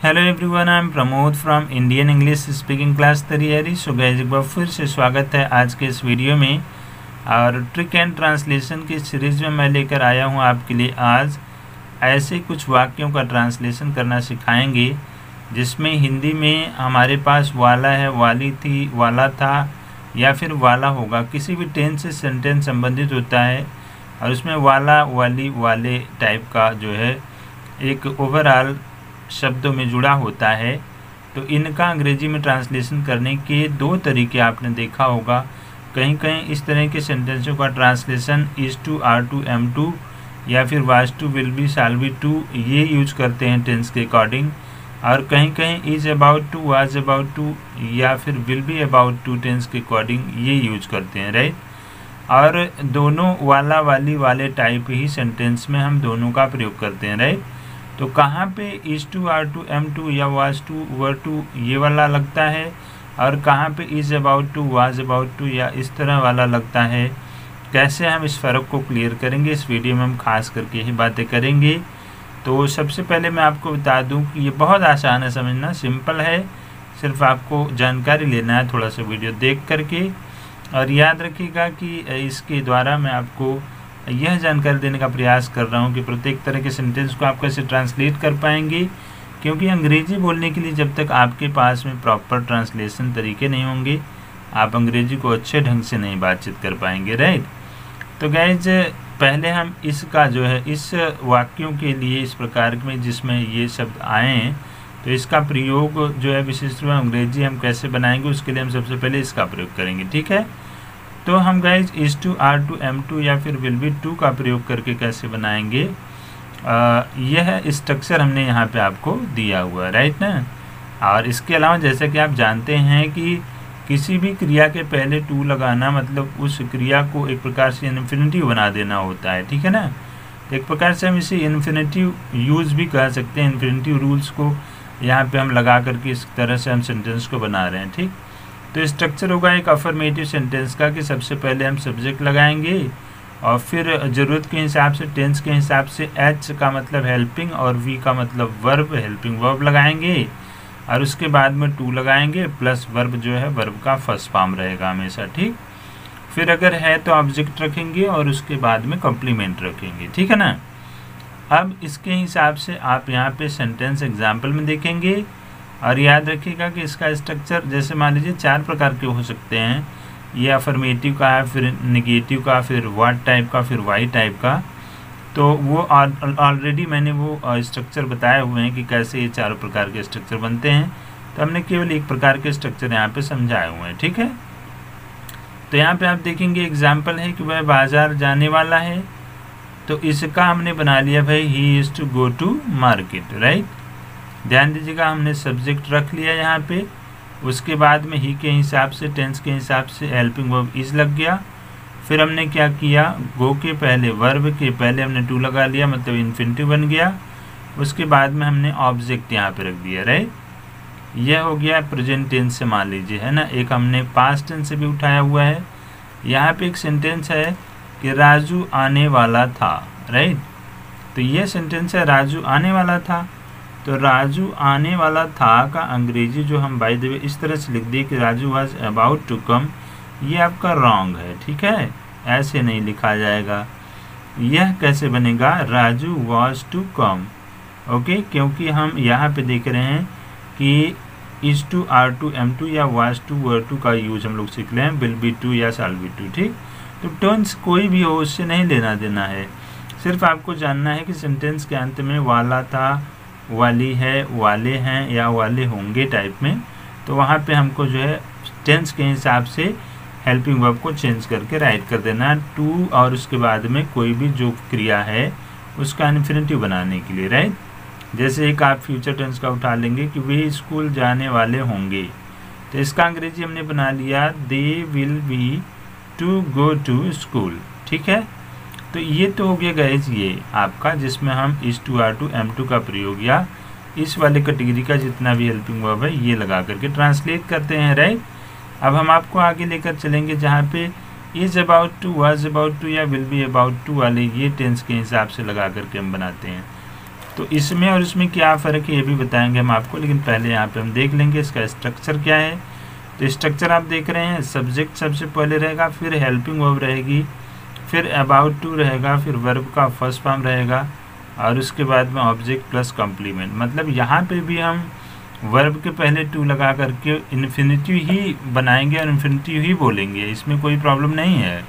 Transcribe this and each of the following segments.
Hello everyone, I am Pramod from Indian English speaking class तैयारी। So guys, एक बार फिर से स्वागत है आज के इस वीडियो में। और ट्रिक एंड ट्रांसलेशन की सीरीज़ में मैं लेकर आया हूं आपके लिए आज ऐसे कुछ वाक्यों का ट्रांसलेशन करना सिखाएंगे जिसमें हिंदी में हमारे पास वाला है, वाली थी, वाला था या फिर वाला होगा। किसी भी टेंस से सेंटेंस संबंधित होता है और उसमें वाला, वाली, वाले टाइप का जो है एक ओवरऑल शब्दों में जुड़ा होता है। तो इनका अंग्रेजी में ट्रांसलेशन करने के दो तरीके आपने देखा होगा। कहीं कहीं इस तरह के सेंटेंसों का translation is to, are to, am to या फिर was to, will be, shall be to ये यूज करते हैं टेंस के अकॉर्डिंग। और कहीं कहीं is about to, was about to या फिर will be about to tense के अकॉर्डिंग ये यूज करते हैं, राइट। और दोनों वाला, वाली, वाले टाइप ही सेंटेंस में हम दोनों का प्रयोग करते हैं, राइट। तो कहाँ पे is to, are to, am to या वाज टू, वर टू ये वाला लगता है और कहाँ पे is about to, was about to या इस तरह वाला लगता है। कैसे हम इस फ़र्क को क्लियर करेंगे, इस वीडियो में हम खास करके ही बातें करेंगे। तो सबसे पहले मैं आपको बता दूं कि ये बहुत आसान है समझना, सिंपल है। सिर्फ आपको जानकारी लेना है थोड़ा सा वीडियो देख करके। और याद रखिएगा कि इसके द्वारा मैं आपको यह जानकारी देने का प्रयास कर रहा हूं कि प्रत्येक तरह के सेंटेंस को आप कैसे ट्रांसलेट कर पाएंगे, क्योंकि अंग्रेजी बोलने के लिए जब तक आपके पास में प्रॉपर ट्रांसलेशन तरीके नहीं होंगे आप अंग्रेजी को अच्छे ढंग से नहीं बातचीत कर पाएंगे, राइट। तो गाइज, पहले हम इसका जो है इस वाक्यों के लिए इस प्रकार में जिसमें ये शब्द आए हैं तो इसका प्रयोग जो है विशेष रूप में अंग्रेजी हम कैसे बनाएंगे उसके लिए हम सबसे पहले इसका प्रयोग करेंगे, ठीक है। तो हम guys is to, are to, am to या फिर विल बी टू का प्रयोग करके कैसे बनाएंगे, यह स्ट्रक्चर हमने यहाँ पे आपको दिया हुआ है, राइट ना। और इसके अलावा जैसा कि आप जानते हैं कि किसी भी क्रिया के पहले टू लगाना मतलब उस क्रिया को एक प्रकार से इन्फिनिटिव बना देना होता है, ठीक है ना। तो एक प्रकार से हम इसे इन्फिनिटिव यूज़ भी कह सकते हैं। इन्फिनिटिव रूल्स को यहाँ पे हम लगा करके इस तरह से हम सेंटेंस को बना रहे हैं, ठीक। तो स्ट्रक्चर होगा एक अफर्मेटिव सेंटेंस का कि सबसे पहले हम सब्जेक्ट लगाएंगे और फिर ज़रूरत के हिसाब से, टेंस के हिसाब से एच का मतलब हेल्पिंग और वी का मतलब वर्ब, हेल्पिंग वर्ब लगाएंगे और उसके बाद में टू लगाएंगे प्लस वर्ब जो है वर्ब का फर्स्ट फॉर्म रहेगा हमेशा, ठीक। फिर अगर है तो ऑब्जेक्ट रखेंगे और उसके बाद में कॉम्प्लीमेंट रखेंगे, ठीक है ना। अब इसके हिसाब से आप यहाँ पे सेंटेंस एग्जाम्पल में देखेंगे और याद रखिएगा कि इसका स्ट्रक्चर जैसे मान लीजिए चार प्रकार के हो सकते हैं। ये अफर्मेटिव का है, फिर नेगेटिव का, फिर व्हाट टाइप का, फिर वाई टाइप का। तो वो ऑलरेडी मैंने वो स्ट्रक्चर बताए हुए हैं कि कैसे ये चारों प्रकार के स्ट्रक्चर बनते हैं। तो हमने केवल एक प्रकार के स्ट्रक्चर यहाँ पे समझाए हुए हैं, ठीक है। तो यहाँ पे आप देखेंगे एग्जाम्पल है कि वह बाजार जाने वाला है, तो इसका हमने बना लिया भाई he is to go to market, right. ध्यान दीजिएगा हमने सब्जेक्ट रख लिया यहाँ पे, उसके बाद में ही के हिसाब से, टेंस के हिसाब से हेल्पिंग वर्ब इज लग गया। फिर हमने क्या किया, गो के पहले, वर्ब के पहले हमने टू लगा लिया मतलब इन्फिनिटिव बन गया। उसके बाद में हमने ऑब्जेक्ट यहाँ पे रख दिया, राइट। यह हो गया प्रेजेंट टेंस से, मान लीजिए, है ना। एक हमने पास्ट टेंस से भी उठाया हुआ है। यहाँ पे एक सेंटेंस है कि राजू आने वाला था, राइट। तो ये सेंटेंस है राजू आने वाला था। तो राजू आने वाला था का अंग्रेजी जो हम बाय द वे इस तरह से लिख दिए कि Raju was about to come, ये आपका रॉन्ग है, ठीक है। ऐसे नहीं लिखा जाएगा। यह कैसे बनेगा, Raju was to come, okay. क्योंकि हम यहाँ पे देख रहे हैं कि is to, are to, am to या वाज टू, वर टू का यूज हम लोग सीख रहे हैं, विल बी टू या शैल बी टू, ठीक। तो टेंस कोई भी हो उससे नहीं लेना देना है। सिर्फ आपको जानना है कि सेंटेंस के अंत में वाला था, वाली है, वाले हैं या वाले होंगे टाइप में, तो वहाँ पे हमको जो है टेंस के हिसाब से हेल्पिंग वर्ब को चेंज करके राइट कर देना टू और उसके बाद में कोई भी जो क्रिया है उसका इन्फिनिटिव बनाने के लिए, राइट। जैसे एक आप फ्यूचर टेंस का उठा लेंगे कि वे स्कूल जाने वाले होंगे, तो इसका अंग्रेजी हमने बना लिया they will be to go to school, ठीक है। तो ये तो हो गया गाइज ये आपका जिसमें हम is to, are to, am to का प्रयोग या इस वाले कैटेगरी का जितना भी हेल्पिंग वर्ब है ये लगा करके ट्रांसलेट करते हैं, राइट। अब हम आपको आगे लेकर चलेंगे जहाँ पे is about to, was about to या विल बी अबाउट टू वाले ये टेंस के हिसाब से लगा करके हम बनाते हैं। तो इसमें और इसमें क्या फ़र्क है ये भी बताएंगे हम आपको, लेकिन पहले यहाँ पे हम देख लेंगे इसका स्ट्रक्चर क्या है। तो स्ट्रक्चर आप देख रहे हैं, सब्जेक्ट सबसे पहले रहेगा, फिर हेल्पिंग वर्ब रहेगी, फिर अबाउट टू रहेगा, फिर वर्ब का फर्स्ट फॉर्म रहेगा, और उसके बाद में ऑब्जेक्ट प्लस कॉम्प्लीमेंट। मतलब यहाँ पे भी हम वर्ब के पहले टू लगा करके इन्फिनिटिव ही बनाएंगे और इन्फिनिटिव ही बोलेंगे, इसमें कोई प्रॉब्लम नहीं है।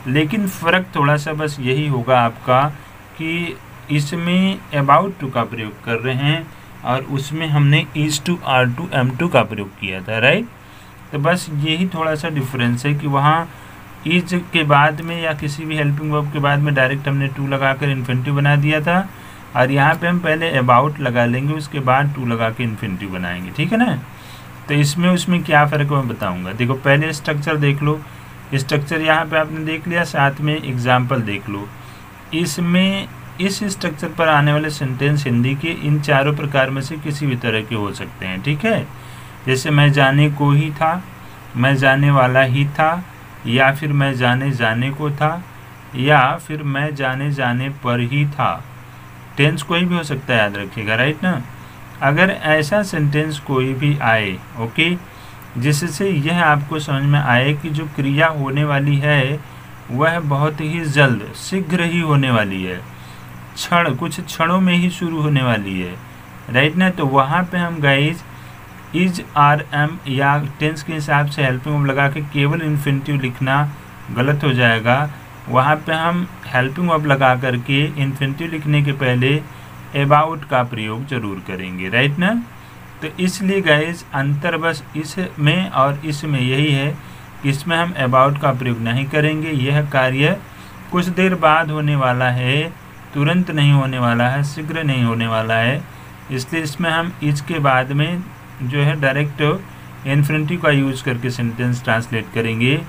लेकिन फ़र्क थोड़ा सा बस यही होगा आपका कि इसमें अबाउट टू का प्रयोग कर रहे हैं और उसमें हमने is to, are to, am to का प्रयोग किया था, राइट। तो बस यही थोड़ा सा डिफरेंस है कि वहाँ इज के बाद में या किसी भी हेल्पिंग वर्ब के बाद में डायरेक्ट हमने टू लगाकर इन्फिनिटिव बना दिया था, और यहाँ पे हम पहले अबाउट लगा लेंगे, उसके बाद टू लगा के इन्फिनिटिव बनाएंगे, ठीक है ना। तो इसमें उसमें क्या फ़र्क है मैं बताऊँगा। देखो पहले स्ट्रक्चर देख लो, स्ट्रक्चर यहाँ पे आपने देख लिया, साथ में एग्जाम्पल देख लो। इसमें इस स्ट्रक्चर पर आने वाले सेंटेंस हिंदी के इन चारों प्रकार में से किसी भी तरह के हो सकते हैं, ठीक है। जैसे मैं जाने को ही था, मैं जाने वाला ही था, या फिर मैं जाने जाने को था, या फिर मैं जाने जाने पर ही था। टेंस कोई भी हो सकता है, याद रखिएगा, राइट ना। अगर ऐसा सेंटेंस कोई भी आए, ओके, जिससे यह आपको समझ में आए कि जो क्रिया होने वाली है वह बहुत ही जल्द, शीघ्र ही होने वाली है, कुछ क्षणों में ही शुरू होने वाली है, राइट ना। तो वहाँ पे हम गाइज इज, आर, एम या टेंस के हिसाब से हेल्पिंग वर्ब लगा के केवल इन्फिनिटिव लिखना गलत हो जाएगा। वहाँ पे हम हेल्पिंग वर्ब लगा करके इन्फिनिटिव लिखने के पहले अबाउट का प्रयोग जरूर करेंगे, राइट ना। तो इसलिए गाइज अंतर बस इसमें और इसमें यही है कि इसमें हम अबाउट का प्रयोग नहीं करेंगे। यह कार्य कुछ देर बाद होने वाला है, तुरंत नहीं होने वाला है, शीघ्र नहीं होने वाला है, इसलिए इसमें हम इज के बाद में जो है डायरेक्ट इन्फिनिटिव का यूज़ करके सेंटेंस ट्रांसलेट करेंगे,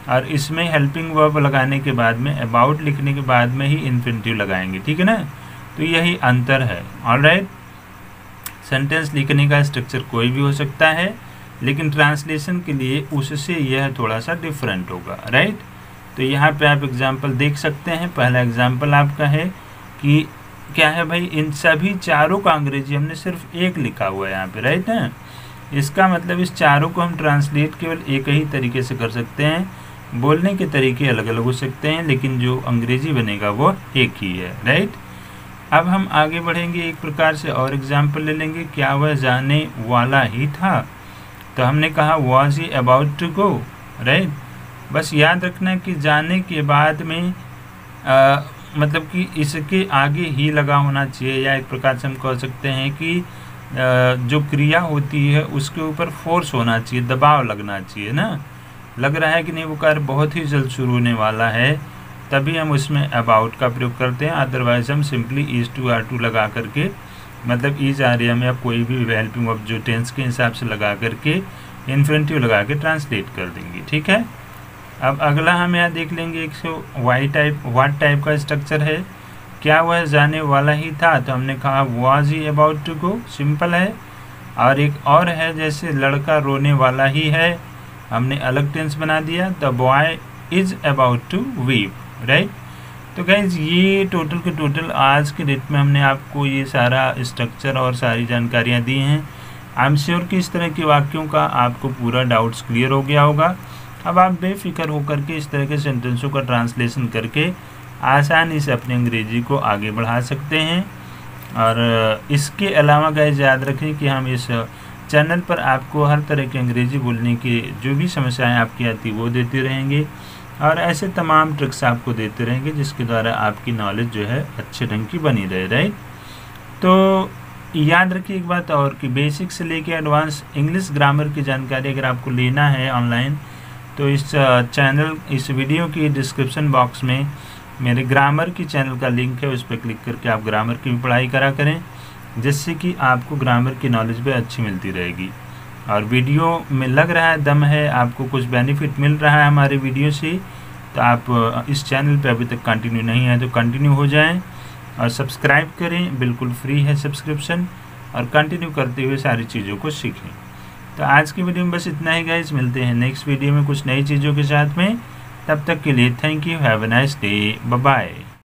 और इसमें हेल्पिंग वर्ब लगाने के बाद में अबाउट लिखने के बाद में ही इन्फिनिटिव लगाएंगे, ठीक है ना। तो यही अंतर है, ऑलराइट। सेंटेंस लिखने का स्ट्रक्चर कोई भी हो सकता है, लेकिन ट्रांसलेशन के लिए उससे यह थोड़ा सा डिफरेंट होगा, राइट। तो यहाँ पे आप एग्जांपल देख सकते हैं। पहला एग्जांपल आपका है कि क्या है भाई, इन सभी चारों का अंग्रेजी हमने सिर्फ एक लिखा हुआ है यहाँ पे, राइट है। इसका मतलब इस चारों को हम ट्रांसलेट केवल एक ही तरीके से कर सकते हैं, बोलने के तरीके अलग अलग हो सकते हैं, लेकिन जो अंग्रेजी बनेगा वो एक ही है, राइट। अब हम आगे बढ़ेंगे, एक प्रकार से और एग्जाम्पल ले लेंगे। क्या वह जाने वाला ही था, तो हमने कहा was he about to go, right. बस याद रखना कि जाने के बाद में मतलब कि इसके आगे ही लगा होना चाहिए, या एक प्रकार से हम कह सकते हैं कि जो क्रिया होती है उसके ऊपर फोर्स होना चाहिए, दबाव लगना चाहिए ना। लग रहा है कि नहीं वो कार्य बहुत ही जल्द शुरू होने वाला है, तभी हम उसमें अबाउट का प्रयोग करते हैं। अदरवाइज हम simply is to, are to लगा करके, मतलब इज, आर, एम या कोई भी हेल्पिंग वर्ब जो टेंस के हिसाब से लगा करके इन्फिनिटिव लगा के ट्रांसलेट कर देंगे, ठीक है। अब अगला हम यहाँ देख लेंगे, एक व्हाट टाइप का स्ट्रक्चर है। क्या वह जाने वाला ही था, तो हमने कहा was he about to go, simple है। और एक और है, जैसे लड़का रोने वाला ही है, हमने अलग टेंस बना दिया, the boy is about to weep, right. तो गाइज ये टोटल के टोटल आज के डेट में हमने आपको ये सारा स्ट्रक्चर और सारी जानकारियाँ दी हैं। आई एम श्योर कि इस तरह के वाक्यों का आपको पूरा डाउट्स क्लियर हो गया होगा। अब आप बेफिक्र होकर के इस तरह के सेंटेंसों का ट्रांसलेशन करके आसानी से अपनी अंग्रेजी को आगे बढ़ा सकते हैं। और इसके अलावा गाइस याद रखें कि हम इस चैनल पर आपको हर तरह की अंग्रेजी बोलने की जो भी समस्याएं आपकी आती वो देते रहेंगे, और ऐसे तमाम ट्रिक्स आपको देते रहेंगे जिसके द्वारा आपकी नॉलेज जो है अच्छे ढंग की बनी रहे, राइट। तो याद रखिए एक बात और कि बेसिक से लेके एडवांस इंग्लिश ग्रामर की जानकारी अगर आपको लेना है ऑनलाइन, तो इस चैनल, इस वीडियो की डिस्क्रिप्शन बॉक्स में मेरे ग्रामर की चैनल का लिंक है, उस पर क्लिक करके आप ग्रामर की भी पढ़ाई करा करें, जिससे कि आपको ग्रामर की नॉलेज भी अच्छी मिलती रहेगी। और वीडियो में लग रहा है दम है, आपको कुछ बेनिफिट मिल रहा है हमारे वीडियो से, तो आप इस चैनल पे अभी तक कंटिन्यू नहीं है तो कंटिन्यू हो जाएं और सब्सक्राइब करें, बिल्कुल फ्री है सब्सक्रिप्शन, और कंटिन्यू करते हुए सारी चीज़ों को सीखें। तो आज की वीडियो में बस इतना ही गाइस, मिलते हैं नेक्स्ट वीडियो में कुछ नई चीज़ों के साथ में। तब तक के लिए thank you, have a nice day, bye bye.